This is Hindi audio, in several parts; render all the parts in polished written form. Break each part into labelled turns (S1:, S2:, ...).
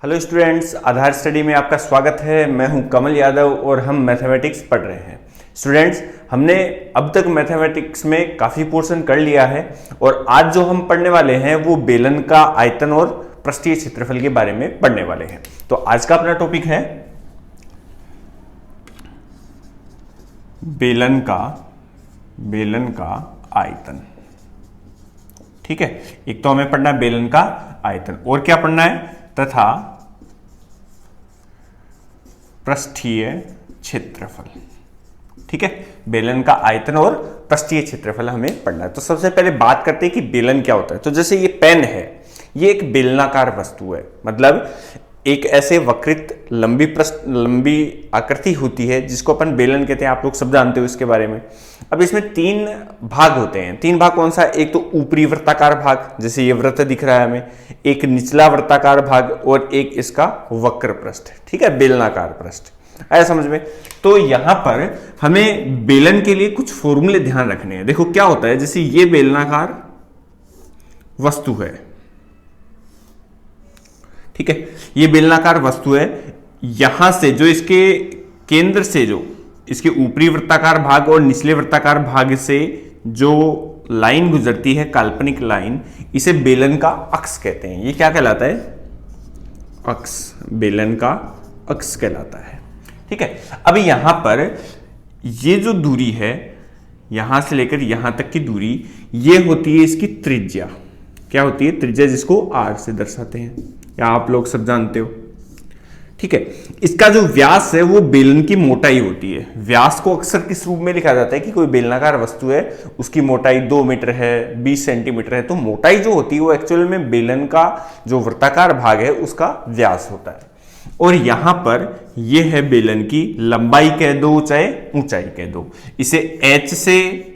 S1: हेलो स्टूडेंट्स, आधार स्टडी में आपका स्वागत है। मैं हूं कमल यादव और हम मैथमेटिक्स पढ़ रहे हैं। स्टूडेंट्स, हमने अब तक मैथमेटिक्स में काफ़ी पोर्शन कर लिया है और आज जो हम पढ़ने वाले हैं वो बेलन का आयतन और पृष्ठीय क्षेत्रफल के बारे में पढ़ने वाले हैं। तो आज का अपना टॉपिक है बेलन का आयतन। ठीक है, एक तो हमें पढ़ना है बेलन का आयतन और क्या पढ़ना है, तथा पृष्ठीय क्षेत्रफल। ठीक है, बेलन का आयतन और पृष्ठीय क्षेत्रफल हमें पढ़ना है। तो सबसे पहले बात करते हैं कि बेलन क्या होता है। तो जैसे ये पेन है, ये एक बेलनाकार वस्तु है, मतलब एक ऐसे वक्रित लंबी आकृति होती है जिसको अपन बेलन कहते हैं। आप लोग सब जानते हो इसके बारे में। अब इसमें तीन भाग होते हैं। तीन भाग कौन सा है? एक तो ऊपरी वृत्ताकार भाग, जैसे ये वृत्त दिख रहा है हमें, एक निचला वृत्ताकार भाग और एक इसका वक्र पृष्ठ। ठीक है, बेलनाकार पृष्ठ। आया समझ में? तो यहां पर हमें बेलन के लिए कुछ फॉर्मूले ध्यान रखने हैं। देखो क्या होता है, जैसे ये बेलनाकार वस्तु है, ठीक है, ये बेलनाकार वस्तु है। यहां से जो इसके केंद्र से जो इसके ऊपरी वृत्ताकार भाग और निचले वृत्ताकार भाग से जो लाइन गुजरती है, काल्पनिक लाइन, इसे बेलन का अक्ष कहते हैं। ये क्या कहलाता है? अक्ष। बेलन का अक्ष कहलाता है। ठीक है, अब यहां पर ये जो दूरी है, यहां से लेकर यहां तक की दूरी, ये होती है इसकी त्रिज्या। क्या होती है? त्रिज्या, जिसको आर से दर्शाते हैं, या आप लोग सब जानते हो। ठीक है, इसका जो व्यास है वो बेलन की मोटाई होती है। व्यास को अक्सर किस रूप में लिखा जाता है कि कोई बेलनाकार वस्तु है, उसकी मोटाई 2 मीटर है, 20 सेंटीमीटर है। तो मोटाई जो होती है वो एक्चुअल में बेलन का जो वृत्ताकार भाग है उसका व्यास होता है। और यहां पर यह है बेलन की लंबाई कह दो चाहे ऊंचाई कह दो। इसे एच से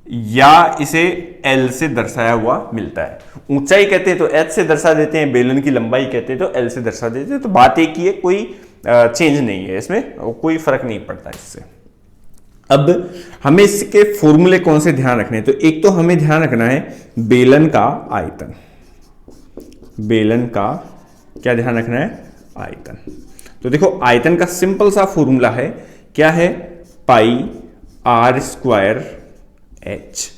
S1: या इसे एल से दर्शाया हुआ मिलता है। ऊंचाई कहते हैं तो एच से दर्शा देते हैं, बेलन की लंबाई कहते हैं तो एल से दर्शा देते हैं। तो बात एक ही है, कोई चेंज नहीं है इसमें, कोई फर्क नहीं पड़ता इससे। अब हमें इसके फॉर्मूले कौन से ध्यान रखने हैं? तो एक तो हमें ध्यान रखना है बेलन का आयतन। बेलन का क्या ध्यान रखना है? आयतन। तो देखो, आयतन का सिंपल सा फॉर्मूला है, क्या है? Pi are square H.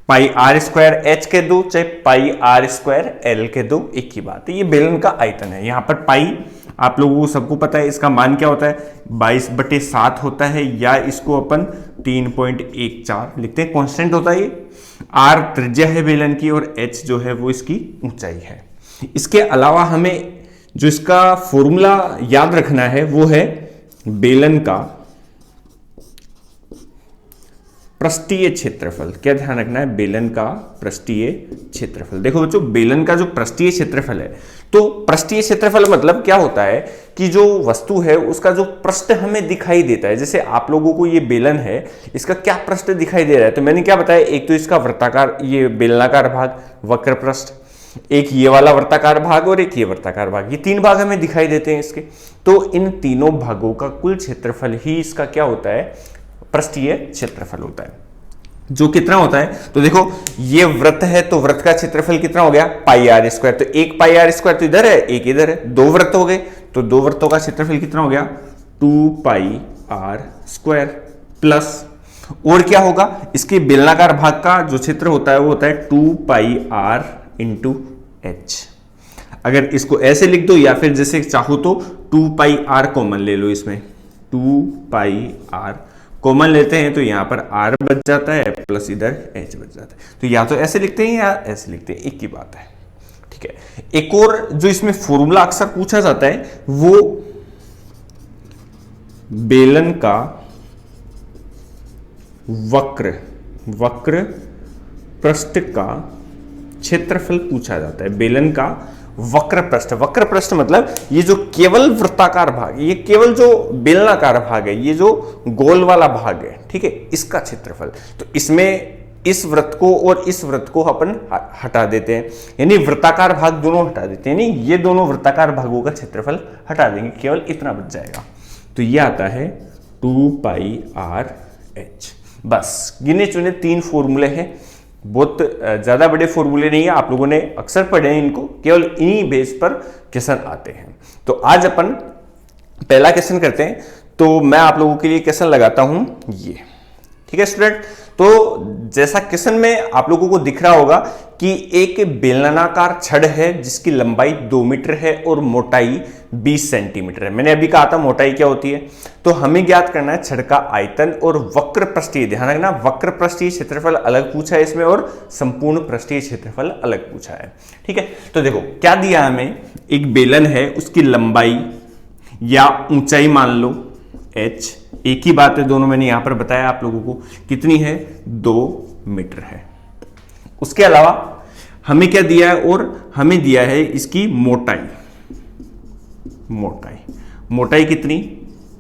S1: Pi are square H के दो चाहे पाई आर स्क्वायर एल के दो, एक ही बात है। ये बेलन का आयतन है। यहां पर पाई आप लोगों को सबको पता है, इसका मान क्या होता है? 22/7 होता है, या इसको अपन 3.14 लिखते हैं, कांस्टेंट होता है ये। आर त्रिज्या है बेलन की और एच जो है वो इसकी ऊंचाई है। इसके अलावा हमें जो इसका फॉर्मूला याद रखना है वो है बेलन का पृष्ठीय क्षेत्रफल। क्या ध्यान रखना है? बेलन का पृष्ठीय क्षेत्रफल। देखो बच्चों, बेलन का जो पृष्ठीय क्षेत्रफल है, तो पृष्ठीय क्षेत्रफल मतलब क्या होता है कि जो वस्तु है उसका जो पृष्ठ हमें दिखाई देता है। जैसे आप लोगों को ये बेलन है, इसका क्या पृष्ठ दिखाई दे रहा है? तो मैंने क्या बताया, एक तो इसका वृत्ताकार, ये बेलनाकार भाग, वक्र पृष्ठ, एक ये वाला वृत्ताकार भाग और एक ये वृत्ताकार भाग। ये तीन भाग हमें दिखाई देते हैं इसके। तो इन तीनों भागों का कुल क्षेत्रफल ही इसका क्या होता है? पृष्ठीय क्षेत्रफल होता है। जो कितना होता है? तो देखो, ये वृत्त है तो वृत्त का क्षेत्रफल कितना हो गया? पाई आर स्क्वायर। तो एक पाई आर स्क्वायर तो इधर है, एक इधर है, दो वृत्त हो गए, तो दो वृत्तों का क्षेत्रफल कितना हो गया? 2 पाई आर स्क्वायर प्लस, और क्या होगा? इसके बेलनाकार भाग का जो क्षेत्र होता है वो होता है 2 पाई आर इंटू एच। अगर इसको ऐसे लिख दो, या फिर जैसे चाहो तो 2 पाई आर कॉमन ले लो इसमें। 2 पाई आर कॉमन लेते हैं तो यहां पर r बच जाता है, प्लस इधर h बच जाता है। तो या तो ऐसे लिखते हैं या ऐसे लिखते हैं, एक ही बात है। ठीक है, एक और जो इसमें फॉर्मूला अक्सर पूछा जाता है वो बेलन का वक्र पृष्ठ का क्षेत्रफल पूछा जाता है। बेलन का वक्र पृष्ठ मतलब ये जो केवल वृत्ताकार भाग, ये केवल जो बेलनाकार भाग है, ये जो गोल वाला भाग है, ठीक है, इसका क्षेत्रफल। तो इसमें इस वृत्त को और इस वृत्त को अपन हटा देते हैं, यानी वृत्ताकार भाग दोनों हटा देते हैं, यानी ये दोनों वृत्ताकार भागों का क्षेत्रफल हटा देंगे, केवल इतना बच जाएगा। तो ये आता है 2 पाई आर एच। बस गिने चुने तीन फॉर्मूले हैं बहुत ज्यादा बड़े फॉर्मूले नहीं है, आप लोगों ने अक्सर पढ़े हैं इनको, केवल इन्हीं बेस पर क्वेश्चन आते हैं। तो आज अपन पहला क्वेश्चन करते हैं। तो मैं आप लोगों के लिए क्वेश्चन लगाता हूं ये, ठीक है स्टूडेंट। तो जैसा क्वेश्चन में आप लोगों को दिख रहा होगा कि एक बेलनाकार छड़ है जिसकी लंबाई 2 मीटर है और मोटाई 20 सेंटीमीटर है। मैंने अभी कहा था मोटाई क्या होती है। तो हमें ज्ञात करना है छड़ का आयतन और वक्र पृष्ठीय, ध्यान रखना वक्र पृष्ठीय क्षेत्रफल अलग पूछा है इसमें और संपूर्ण पृष्ठीय क्षेत्रफल अलग पूछा है, ठीक है। तो देखो क्या दिया हमें, एक बेलन है उसकी लंबाई या ऊंचाई मान लो h, एक ही बात है दोनों, मैंने यहां पर बताया आप लोगों को, कितनी है 2 मीटर है। उसके अलावा हमें क्या दिया है, और हमें दिया है इसकी मोटाई, मोटाई कितनी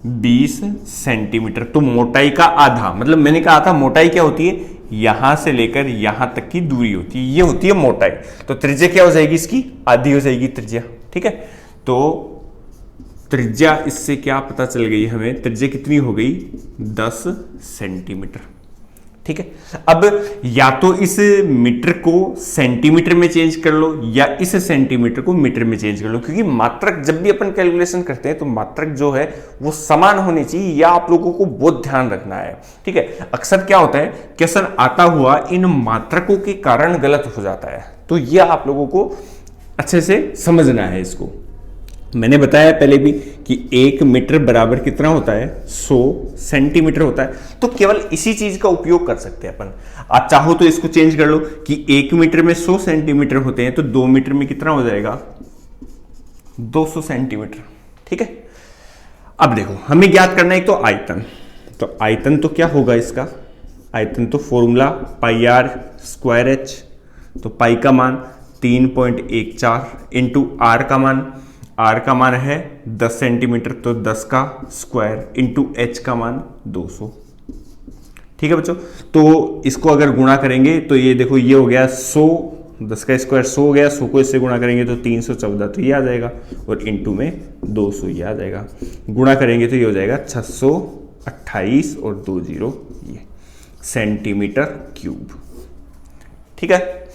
S1: 20 सेंटीमीटर। तो मोटाई का आधा, मतलब मैंने कहा था मोटाई क्या होती है, यहां से लेकर यहां तक की दूरी होती है, ये होती है मोटाई। तो त्रिज्या क्या हो जाएगी, इसकी आधी हो जाएगी त्रिज्या, ठीक है। तो त्रिज्या इससे क्या पता चल गई हमें, त्रिज्या कितनी हो गई 10 सेंटीमीटर, ठीक है। अब या तो इस मीटर को सेंटीमीटर में चेंज कर लो या इस सेंटीमीटर को मीटर में चेंज कर लो, क्योंकि मात्रक जब भी अपन कैलकुलेशन करते हैं तो मात्रक जो है वो समान होनी चाहिए, या आप लोगों को बहुत ध्यान रखना है, ठीक है। अक्सर क्या होता है क्वेश्चन आता हुआ इन मात्रकों के कारण गलत हो जाता है, तो यह आप लोगों को अच्छे से समझना है इसको। मैंने बताया पहले भी कि 1 मीटर बराबर कितना होता है 100 सेंटीमीटर होता है। तो केवल इसी चीज का उपयोग कर सकते हैं अपन। आप चाहो तो इसको चेंज कर लो कि 1 मीटर में 100 सेंटीमीटर होते हैं, तो 2 मीटर में कितना हो जाएगा 200 सेंटीमीटर, ठीक है। अब देखो हमें ज्ञात करना है एक तो आयतन, तो आयतन तो क्या होगा इसका, आयतन तो formula pi are square h. तो पाई का मान 3.14 इंटू आर का मान है 10 सेंटीमीटर, तो 10 का स्क्वायर इंटू एच का मान 200, ठीक है बच्चों। तो इसको अगर गुणा करेंगे तो ये देखो ये हो गया 100, 10 का स्क्वायर 100 हो गया, 100 को इससे गुणा करेंगे तो 314, तो ये आ जाएगा, और इंटू में 200 ये आ जाएगा, गुणा करेंगे तो ये हो जाएगा 628 और 20 ये सेंटीमीटर क्यूब, ठीक है।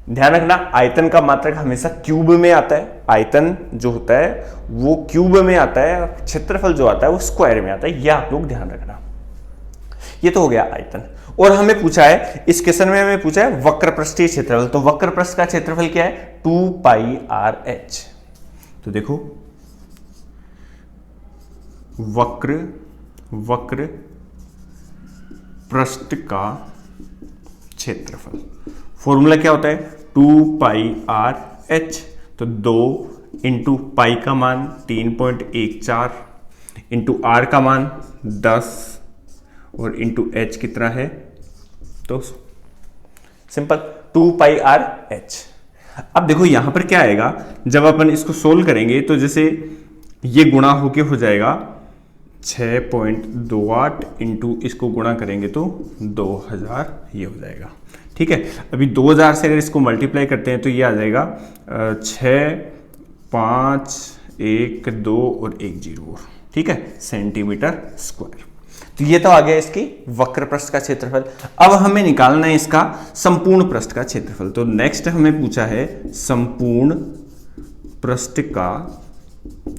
S1: ध्यान रखना आयतन का मात्रक हमेशा क्यूब में आता है, आयतन जो होता है वो क्यूब में आता है, क्षेत्रफल जो आता है वो स्क्वायर में आता है, यह आप लोग ध्यान रखना। ये तो हो गया आयतन। और हमें पूछा है इस क्वेश्चन में, हमें पूछा है वक्र पृष्ठीय क्षेत्रफल। तो वक्र पृष्ठ का क्षेत्रफल क्या है 2πrh। तो देखो वक्र पृष्ठ का क्षेत्रफल, फॉर्मूला क्या होता है 2πrh। तो 2 इंटू पाई का मान 3.14 इंटू आर का मान 10 और इंटू एच कितना है 200, सिंपल 2πrh। अब देखो यहां पर क्या आएगा, जब अपन इसको सोल्व करेंगे तो जैसे ये गुणा होके हो जाएगा 6.28 इंटू इसको गुणा करेंगे तो 2000 ये हो जाएगा, ठीक है। अभी 2000 से अगर इसको मल्टीप्लाई करते हैं तो ये आ जाएगा 6, 5, 1, 2 और 1 0, ठीक है, सेंटीमीटर स्क्वायर। तो ये तो आ गया इसकी वक्र पृष्ठ का क्षेत्रफल। अब हमें निकालना है इसका संपूर्ण पृष्ठ का क्षेत्रफल। तो नेक्स्ट हमें पूछा है संपूर्ण पृष्ठ का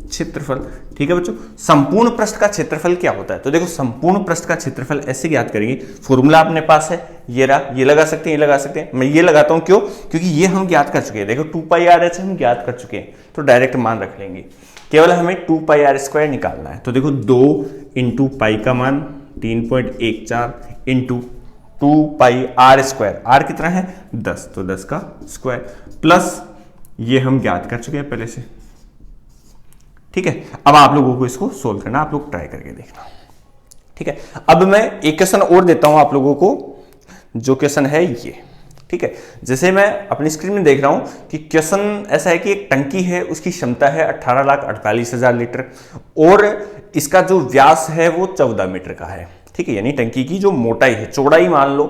S1: क्षेत्रफल, ठीक है बच्चों। संपूर्ण पृष्ठ का क्षेत्रफल क्या होता है, तो देखो संपूर्ण पृष्ठ का क्षेत्रफल ऐसे ज्ञात करेंगे, फॉर्मूला अपने पास है ये रहा, ये लगा सकते हैं, ये लगा सकते हैं, मैं ये लगाता हूं क्यों, क्योंकि ये हम ज्ञात कर चुके हैं, देखो 2πrh हम ज्ञात कर चुके हैं, तो डायरेक्ट मान रख लेंगे, केवल हमें 2πr² निकालना है। तो देखो 2 इंटू पाई का मान 3.14 इंटू 2πr², आर कितना है 10, तो 10 का स्क्वायर प्लस ये हम ज्ञात कर चुके हैं पहले से, ठीक है। अब आप लोगों को इसको सोल्व करना, आप लोग ट्राई करके देखना, ठीक है। अब मैं एक क्वेश्चन और देता हूं आप लोगों को, जो क्वेश्चन है ये, ठीक है। जैसे मैं अपनी स्क्रीन में देख रहा हूं कि क्वेश्चन ऐसा है कि एक टंकी है, उसकी क्षमता है 18,48,000 लीटर और इसका जो व्यास है वो 14 मीटर का है, ठीक है। यानी टंकी की जो मोटाई है, चौड़ाई मान लो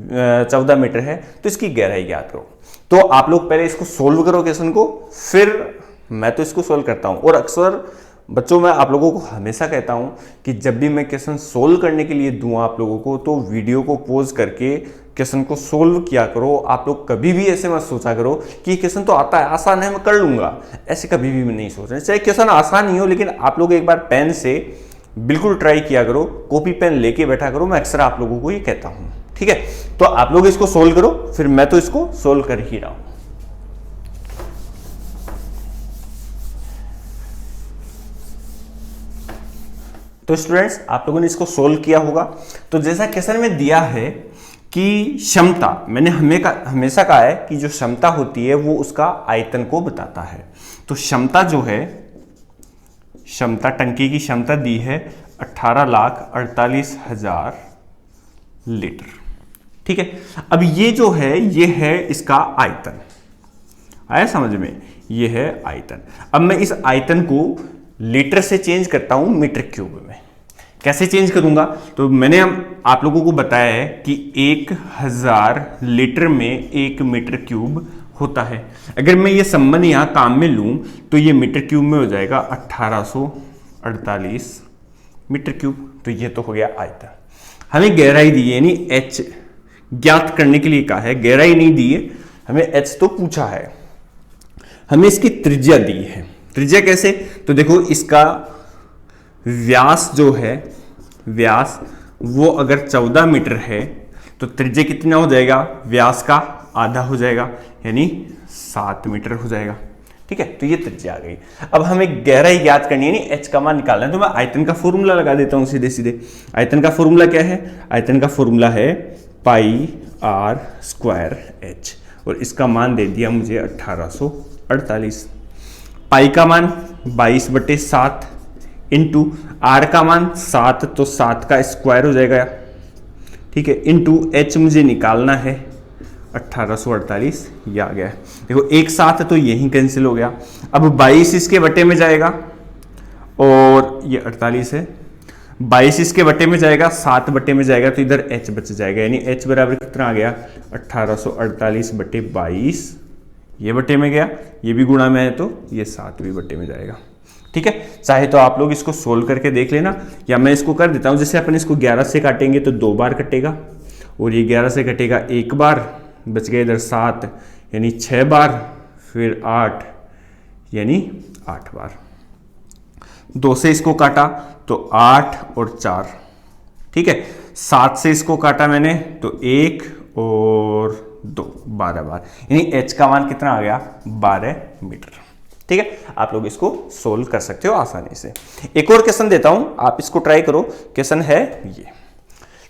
S1: 14 मीटर है, तो इसकी गहराई ज्ञात करो। तो आप लोग पहले इसको सोल्व करो क्वेश्चन को, फिर मैं तो इसको सोल्व करता हूं। और अक्सर बच्चों मैं आप लोगों को हमेशा कहता हूं कि जब भी मैं क्वेश्चन सोल्व करने के लिए दूं आप लोगों को, तो वीडियो को पॉज करके क्वेश्चन को सोल्व किया करो। आप लोग कभी भी ऐसे मत सोचा करो कि ये क्वेश्चन तो आता है, आसान है, मैं कर लूंगा, ऐसे कभी भी नहीं सोच रहे। चाहे क्वेश्चन आसान ही हो, लेकिन आप लोग एक बार पेन से बिल्कुल ट्राई किया करो, कॉपी पेन लेके बैठा करो। मैं अक्सर आप लोगों को ये कहता हूं, ठीक है। तो आप लोग इसको सोल्व करो, फिर मैं तो इसको सोल्व कर ही रहा हूं। तो स्टूडेंट्स आप लोगों ने इसको सोल्व किया होगा। तो जैसा क्वेश्चन में दिया है कि क्षमता, मैंने हमेशा कहा है कि जो क्षमता होती है वो उसका आयतन को बताता है। तो क्षमता जो है, क्षमता टंकी की क्षमता दी है 18,48,000 लीटर, ठीक है। अब ये जो है ये है इसका आयतन, आया समझ में, ये है आयतन। अब मैं इस आयतन को लीटर से चेंज करता हूं मीटर क्यूब में। कैसे चेंज करूंगा? तो मैंने आप लोगों को बताया है कि 1000 लीटर में 1 मीटर क्यूब होता है। अगर मैं ये संबंध यहां काम में लूं तो ये मीटर क्यूब में हो जाएगा 1848 मीटर क्यूब। तो ये तो हो गया आयतन। हमें गहराई दी है, यानी एच ज्ञात करने के लिए कहा है, गहराई नहीं दी है हमें, एच तो पूछा है। हमें इसकी त्रिज्या दी है। त्रिज्या कैसे? तो देखो इसका व्यास जो है, व्यास वो अगर 14 मीटर है तो त्रिज्या कितना हो जाएगा? व्यास का आधा हो जाएगा, यानी 7 मीटर हो जाएगा, ठीक है। तो ये त्रिज्या आ गई। अब हमें गहराई ज्ञात करनी है, यानी एच का मान निकालना है। तो मैं आयतन का फॉर्मूला लगा देता हूं सीधे सीधे। आयतन का फॉर्मूला क्या है? आयतन का फॉर्मूला है पाई आर स्क्वायर एच, और इसका मान दे दिया मुझे 1848। पाई का मान 22/7 इंटू आर का मान 7, तो 7 का स्क्वायर हो जाएगा, ठीक है, इंटू एच मुझे निकालना है 1848, ये आ गया है। देखो एक 7 तो यही कैंसिल हो गया। अब 22 इसके बटे में जाएगा और ये 48 है, 22 इसके बटे में जाएगा, 7 बटे में जाएगा, तो इधर एच बच जाएगा, यानी एच बराबर कितना आ गया? 1848/22, ये बटे में गया, ये भी गुणा में है तो ये 7 भी बटे में जाएगा, ठीक है। चाहे तो आप लोग इसको सोल्व करके देख लेना, या मैं इसको कर देता हूं। जैसे अपन इसको 11 से काटेंगे तो 2 बार कटेगा, और ये 11 से कटेगा 1 बार, बच गया इधर 7 यानी 6 बार, फिर 8 यानी 8 बार। 2 से इसको काटा तो 8 और 4, ठीक है। 7 से इसको काटा मैंने तो 1 और 2, 12 बार, यानी एच का मान कितना आ गया? 12 मीटर, ठीक है। आप लोग इसको सोल्व कर सकते हो आसानी से। एक और क्वेश्चन देता हूं, आप इसको ट्राई करो। क्वेश्चन है ये,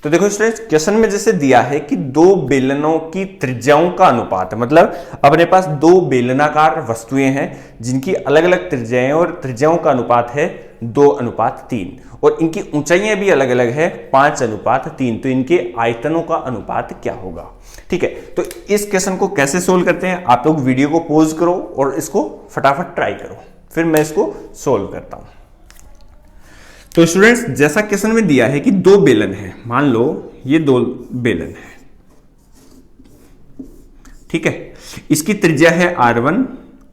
S1: तो देखो स्टूडेंट्स, क्वेश्चन में जैसे दिया है कि 2 बेलनों की त्रिज्याओं का अनुपात, मतलब अपने पास 2 बेलनाकार वस्तुएं हैं जिनकी अलग अलग त्रिज्याएं, और त्रिज्याओं का अनुपात है 2:3, और इनकी ऊंचाइयां भी अलग अलग है 5:3। तो इनके आयतनों का अनुपात क्या होगा, ठीक है। तो इस क्वेश्चन को कैसे सोल्व करते हैं, आप लोग वीडियो को पॉज करो और इसको फटाफट ट्राई करो, फिर मैं इसको सोल्व करता हूं। तो स्टूडेंट्स, जैसा क्वेश्चन में दिया है कि 2 बेलन है, मान लो ये 2 बेलन है, ठीक है। इसकी त्रिज्या है R1,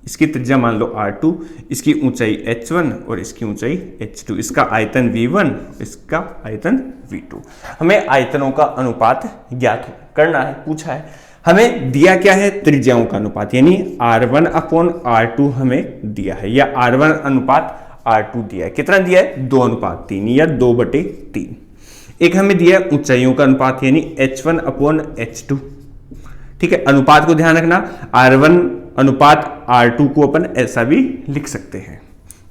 S1: इसकी त्रिज्या मान लो R2, इसकी ऊंचाई H1 और इसकी ऊंचाई H2, इसका आयतन V1, इसका आयतन V2। हमें आयतनों का अनुपात ज्ञात करना है, पूछा है। हमें दिया क्या है? त्रिज्याओं का अनुपात, यानी R1/R2 हमें दिया है, या R1 अनुपात R2 दिया है। कितना दिया है? 2:3 या 2/3। एक हमें दिया है ऊंचाइयों का अनुपात, यानी H1/H2, ठीक है। अनुपात को ध्यान रखना, R1 अनुपात R2 को अपन ऐसा भी लिख सकते हैं।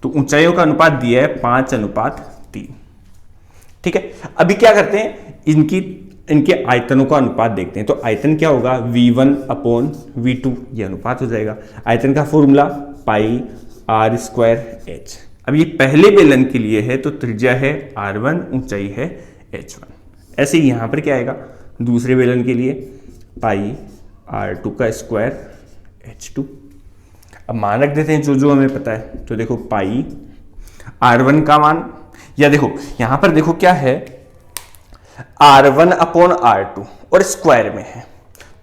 S1: तो ऊंचाइयों का अनुपात दिया है 5:3, ठीक है। अभी क्या करते हैं, इनके आयतनों का अनुपात देखते हैं। तो आयतन क्या होगा? V1/V2, ये अनुपात हो जाएगा। आयतन का formula pi are square h. अब ये पहले बेलन के लिए है, तो त्रिज्या है R1, ऊंचाई है H1। ऐसे ही यहां पर क्या आएगा? दूसरे बेलन के लिए पाई R2 का स्क्वायर H2। अब मान रख देते हैं जो जो हमें पता है। तो देखो पाई R1 का मान, या देखो यहां पर देखो क्या है, R1/R2 और स्क्वायर में है,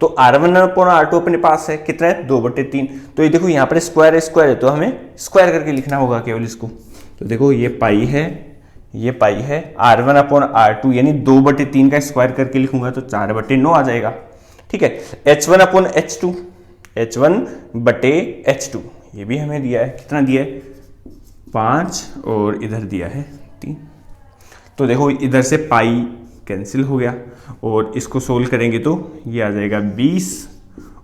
S1: तो R1/R2 अपने पास है, कितना है? 2/3। तो ये देखो यहां पर स्क्वायर है, तो हमें स्क्वायर करके लिखना होगा केवल इसको, तो देखो ये पाई है, ये पाई है, R1/R2 यानी 2/3 का स्क्वायर करके लिखूंगा तो 4/9 आ जाएगा। ठीक है, H1/H2, H1/H2 ये भी हमें दिया है, कितना दिया है 5 और इधर दिया है 3। तो देखो इधर से पाई कैंसिल हो गया और इसको सोल्व करेंगे तो ये आ जाएगा 20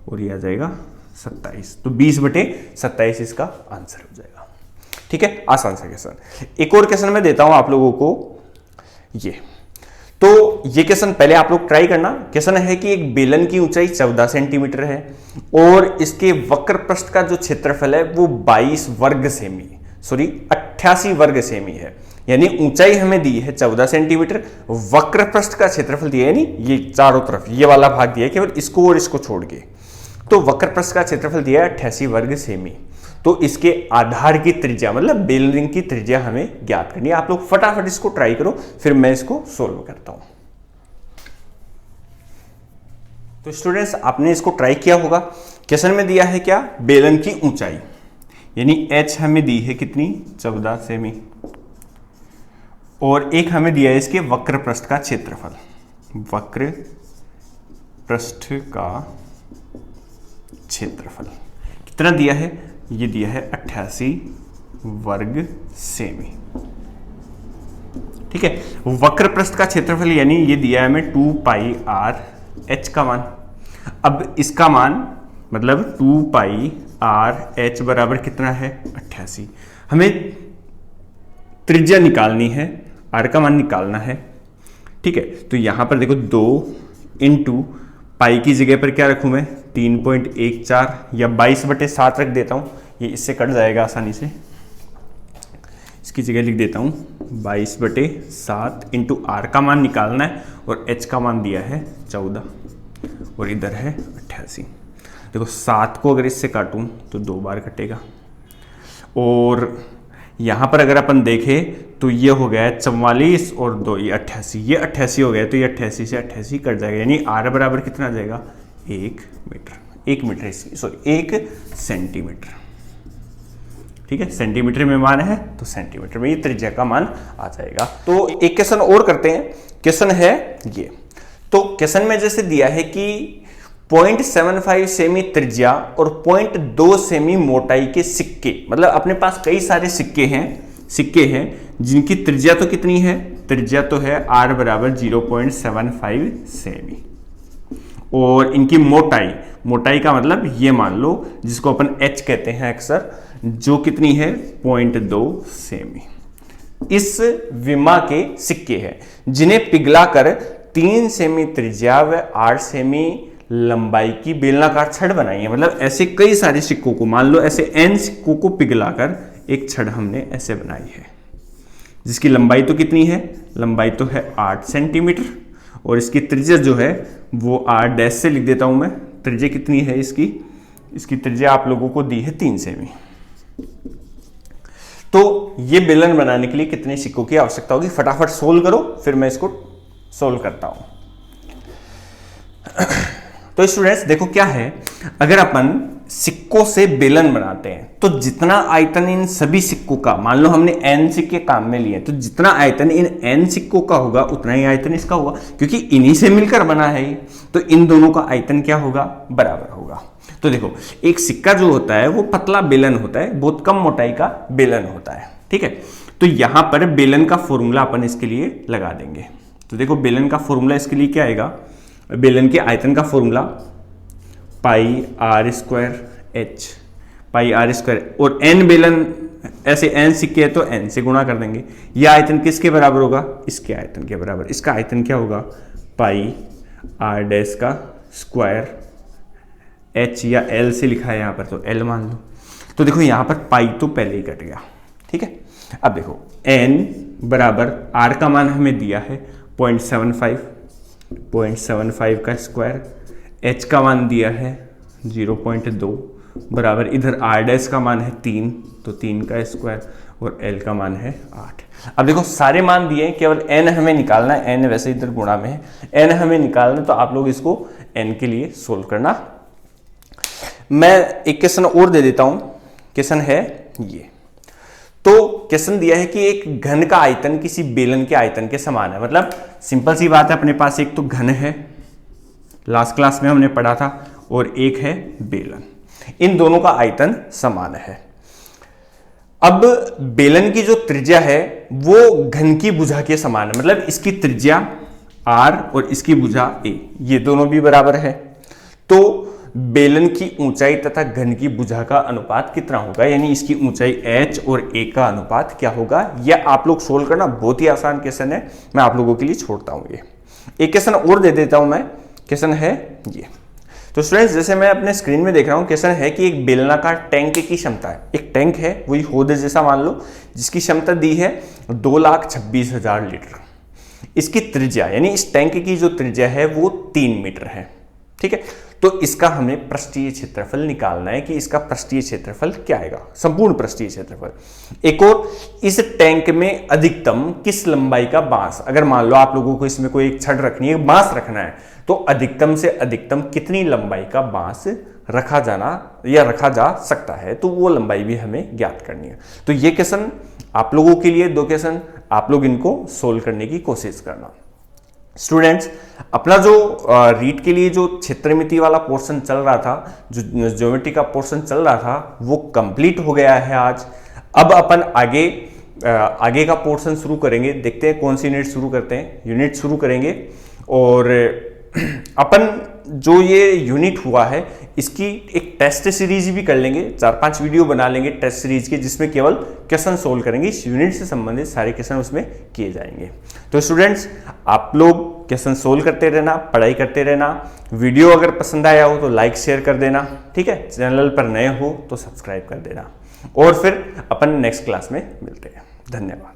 S1: और ये आ जाएगा 27। तो 20/27 इसका आंसर हो जाएगा। ठीक है, आसान सा क्वेश्चन। एक और क्वेश्चन मैं देता हूं आप लोगों को, ये तो ये क्वेश्चन पहले आप लोग ट्राई करना। क्वेश्चन है कि एक बेलन की ऊंचाई 14 सेंटीमीटर है और इसके वक्र पृष्ठ का जो क्षेत्रफल है वो 22 वर्ग सेमी, सॉरी 88 वर्ग सेमी है। यानी ऊंचाई हमें दी है 14 सेंटीमीटर, वक्र पृष्ठ का क्षेत्रफल दिया है, यानी ये चारों तरफ ये वाला भाग दिया है केवल इसको और इसको छोड़ के, तो वक्र पृष्ठ का क्षेत्रफल दिया है 88 वर्ग सेमी। तो इसके आधार की त्रिज्या मतलब बेलन की त्रिज्या हमें ज्ञात करनी है। आप लोग फटाफट इसको ट्राई करो, फिर मैं इसको सोल्व करता हूं। तो स्टूडेंट्स आपने इसको ट्राई किया होगा। क्वेश्चन में दिया है क्या, बेलन की ऊंचाई यानी h हमें दी है कितनी 14 सेमी और एक हमें दिया है इसके वक्र पृष्ठ का क्षेत्रफल, वक्र पृष्ठ का क्षेत्रफल कितना दिया है, ये दिया है 88 वर्ग सेमी। ठीक है, वक्र पृष्ठ का क्षेत्रफल यानी ये दिया है हमें 2πr h का मान। अब इसका मान मतलब 2πr h बराबर कितना है 88। हमें त्रिज्या निकालनी है, r का मान निकालना है। ठीक है, तो यहां पर देखो 2 इंटू पाई की जगह पर क्या रखूं मैं 3.14 या 22/7 रख देता हूं, ये इससे कट जाएगा आसानी से। इसकी जगह लिख देता हूं 22/7 इंटू आर का मान निकालना है और h का मान दिया है 14 और इधर है 88। देखो 7 को अगर इससे काटूं तो 2 बार कटेगा और यहां पर अगर अपन देखें तो ये हो गया 44 और 2 ये 88, ये 88 हो गया तो ये 88 से 88 कट जाएगा, यानी r बराबर कितना आ जाएगा 1 मीटर। 1 metre sorry 1 centimetre. ठीक है, सेंटीमीटर में मान है तो सेंटीमीटर में ये त्रिज्या का मान आ जाएगा। तो एक क्वेश्चन और करते हैं। क्वेश्चन है ये, तो क्वेश्चन में जैसे दिया है कि 0.75 सेमी त्रिज्या और 0.2 सेमी मोटाई के सिक्के, मतलब अपने पास कई सारे सिक्के हैं जिनकी त्रिज्या तो कितनी है, त्रिज्या तो है r बराबर 0.75 सेमी और इनकी मोटाई का मतलब ये मान लो जिसको अपन h कहते हैं अक्सर, जो कितनी है 0.2 सेमी। इस विमा के सिक्के हैं जिन्हें पिघलाकर 3 सेमी त्रिज्या व 8 सेमी लंबाई की बेलनाकार छड़ बनाई है। मतलब ऐसे कई सारे सिक्कों को, मान लो ऐसे n सिक्कों को पिघलाकर एक छड़ हमने ऐसे बनाई है जिसकी लंबाई तो कितनी है, लंबाई तो है 8 सेंटीमीटर और इसकी त्रिज्या जो है वो r डैश से लिख देता हूं मैं। त्रिज्या कितनी है इसकी त्रिज्या आप लोगों को दी है 3 सेमी। तो ये बेलन बनाने के लिए कितने सिक्कों की आवश्यकता होगी, फटाफट सोल्व करो फिर मैं इसको सोल्व करता हूं। तो स्टूडेंट्स देखो क्या है, अगर अपन सिक्कों से बेलन बनाते हैं तो जितना आयतन इन सभी सिक्कों का, मान लो हमने n सिक्के काम में लिए तो जितना आयतन इन n सिक्कों का होगा उतना ही आयतन इसका होगा, क्योंकि इन्हीं से मिलकर बना है ये, तो इन दोनों का आयतन क्या होगा, बराबर होगा। तो देखो एक सिक्का जो होता है वो पतला बेलन होता है, बहुत कम मोटाई का बेलन होता है। ठीक है, तो यहां पर बेलन का फॉर्मूला अपन इसके लिए लगा देंगे। तो देखो बेलन का फॉर्मूला इसके लिए क्या आएगा, बेलन के आयतन का formula pi are square h, pi are square, और n बेलन ऐसे n सिक्के है तो n से गुणा कर देंगे। यह आयतन किसके बराबर होगा, इसके आयतन के बराबर। इसका आयतन क्या होगा, पाई आर डैश का स्क्वायर h या l से लिखा है यहाँ पर तो l मान लो। तो देखो यहाँ पर पाई तो पहले ही कट गया। ठीक है, अब देखो n बराबर r का मान हमें दिया है 0.75 का स्क्वायर, h का मान दिया है 0.2 बराबर, इधर r डैश का मान है 3 तो 3 का स्क्वायर और l का मान है 8। अब देखो सारे मान दिए, केवल n हमें निकालना है, n वैसे इधर गुणा में है, n हमें निकालना है, तो आप लोग इसको n के लिए सोल्व करना। मैं एक क्वेश्चन और दे देता हूं, क्वेश्चन है ये, तो क्वेश्चन दिया है कि एक घन का आयतन किसी बेलन के आयतन के समान है। मतलब सिंपल सी बात है, अपने पास एक तो घन है, लास्ट क्लास में हमने पढ़ा था, और एक है बेलन, इन दोनों का आयतन समान है। अब बेलन की जो त्रिज्या है वो घन की भुजा के समान है, मतलब इसकी त्रिज्या r और इसकी भुजा a, ये दोनों भी बराबर है। तो बेलन की ऊंचाई तथा घन की भुजा का अनुपात कितना होगा, यानी इसकी ऊंचाई h और a का अनुपात क्या होगा, यह आप लोग सोल्व करना। बहुत ही आसान क्वेश्चन है, मैं आप लोगों के लिए छोड़ता हूं। ये एक क्वेश्चन और दे देता हूं मैं, क्वेश्चन है ये। तो स्टूडेंट्स, जैसे मैं अपने स्क्रीन में देख रहा हूं, क्वेश्चन है कि एक बेलनाकार टैंक की क्षमता है, एक टैंक है वही हौद जैसा मान लो, जिसकी क्षमता दी है 2,26,000 लीटर। इसकी त्रिज्या, यानी इस टैंक की जो त्रिज्या है वो 3 मीटर है, ठीक है। तो इसका हमें पृष्ठीय क्षेत्रफल निकालना है कि इसका पृष्ठीय क्षेत्रफल क्या आएगा, संपूर्ण पृष्ठीय क्षेत्रफल। एक और, इस टैंक में अधिकतम किस लंबाई का बांस, अगर मान लो आप लोगों को इसमें कोई एक छड़ रखनी है, बांस रखना है, तो अधिकतम से अधिकतम कितनी लंबाई का बांस रखा जाना या रखा जा सकता है, तो वो लंबाई भी हमें ज्ञात करनी है। तो ये क्वेश्चन आप लोगों के लिए 2 क्वेश्चन, आप लोग इनको सोल्व करने की कोशिश करना। स्टूडेंट्स, अपना जो रीट के लिए जो क्षेत्रमिति वाला पोर्शन चल रहा था, जो ज्योमेट्री का पोर्शन चल रहा था, वो कंप्लीट हो गया है आज। अब अपन आगे का पोर्शन शुरू करेंगे। देखते हैं कौन सी यूनिट शुरू करते हैं। यूनिट शुरू करेंगे और अपन जो ये यूनिट हुआ है इसकी एक टेस्ट सीरीज भी कर लेंगे, 4-5 वीडियो बना लेंगे टेस्ट सीरीज के, जिसमें केवल क्वेश्चन सोल्व करेंगे। इस यूनिट से संबंधित सारे क्वेश्चन उसमें किए जाएंगे। तो स्टूडेंट्स, आप लोग क्वेश्चन सोल्व करते रहना, पढ़ाई करते रहना। वीडियो अगर पसंद आया हो तो लाइक शेयर कर देना, ठीक है। चैनल पर नए हो तो सब्सक्राइब कर देना, और फिर अपन नेक्स्ट क्लास में मिलते हैं। धन्यवाद।